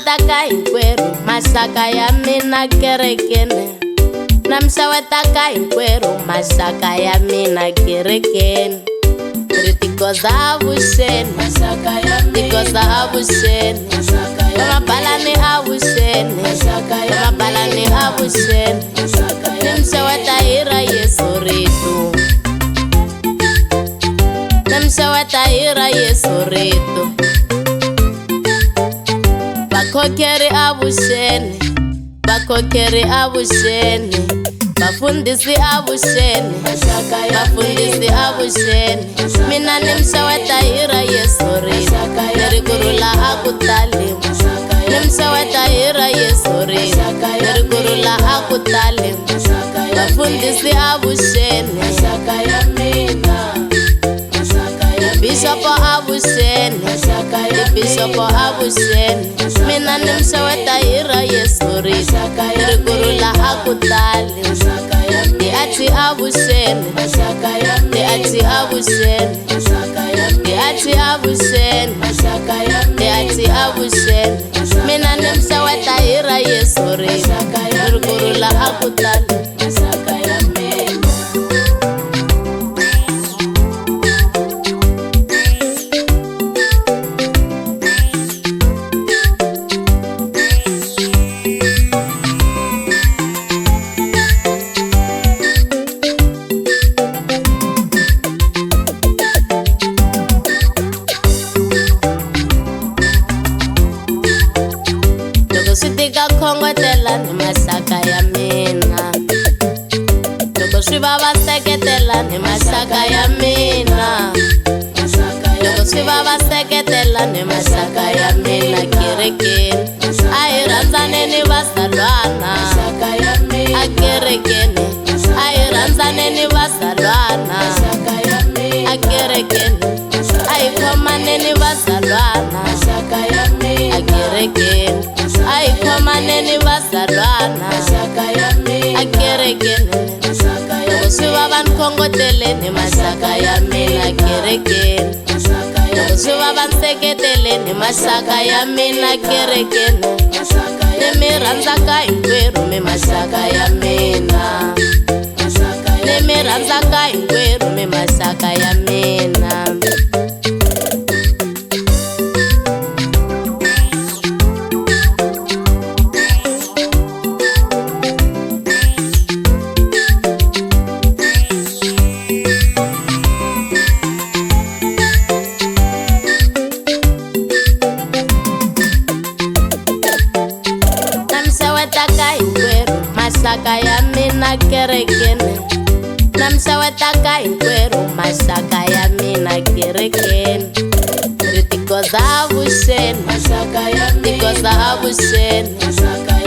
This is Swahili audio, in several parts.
Namsawetaka hinkwerhu Maxaka ya mina kerekeni. Namsawetaka hinkwerhu Maxaka ya mina kerekeni. Tiko za avuxeni, tiko za avuxeni, vamabalani avuxeni, vamabalani avuxeni. Nimsaweta hira Yesu rito, nimsaweta hira Yesu rito. Vakhokeri avuxeni, vakhokeri avuxeni, vafundhisi avuxeni, vafundhisi avuxeni. Mina nimsaweta hira Yesu rito, leri kurula akutali. Nimsaweta hira Yesu rito, leri kurula akutali. Vafundhisi avuxeni, Bishop avuxeni, Bishop avuxeni. Mina nimsaweta hira Yesu rito, leri kurula akutali. Ati avuxeni, ati avuxeni, ati avuxeni, ati avuxeni. Mina nimsaweta hira Yesu rito, leri kurula akutali. Switika khongotela ni Maxaka ya mina. Loko swi vava seketela ni Maxaka ya mina. Loko swi vava seketela ni Maxaka ya mina kerekeni. A hi rhandzaneni vasalwana a kerekeni. A hi rhandzaneni vasalwana a kerekeni. A hi khomaneni vasalwana a kerekeni. A hi khomaneni vasalwana a kerekeni. Loko swi vava ni khongoteleni Maxaka ya mina kerekeni. Loko swi vava ni seketeleni Maxaka ya mina kerekeni. Ni mi rhandzaka hinkwerhu mi Maxaka ya mina. Ni mi rhandzaka hinkwerhu mi Maxaka ya mina. Namsawetaka hinkwerhu Maxaka ya mina kerekeni. Namsawetaka hinkwerhu Maxaka ya mina kerekeni. Tiko za avuxeni, tiko za avuxeni,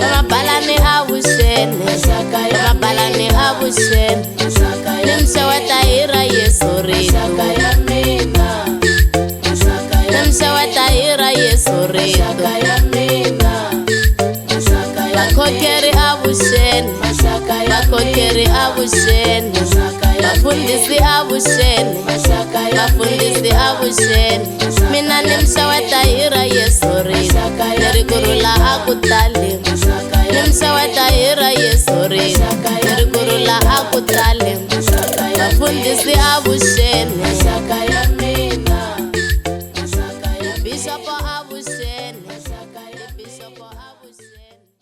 vamabalani avuxeni, vamabalani avuxeni. Nimsaweta hira Yesu rito, nimsaweta hira Yesu rito. Vakhokeri avuxeni, vakhokeri avuxeni, vafundhisi avuxeni, vafundhisi avuxeni. Mina nimsaweta hira Yesu rito, leri kurula akutali. Nimsaweta hira Yesu rito, leri kurula akutali. Vafundhisi avuxeni, Bishop avuxeni, Bishop avuxeni.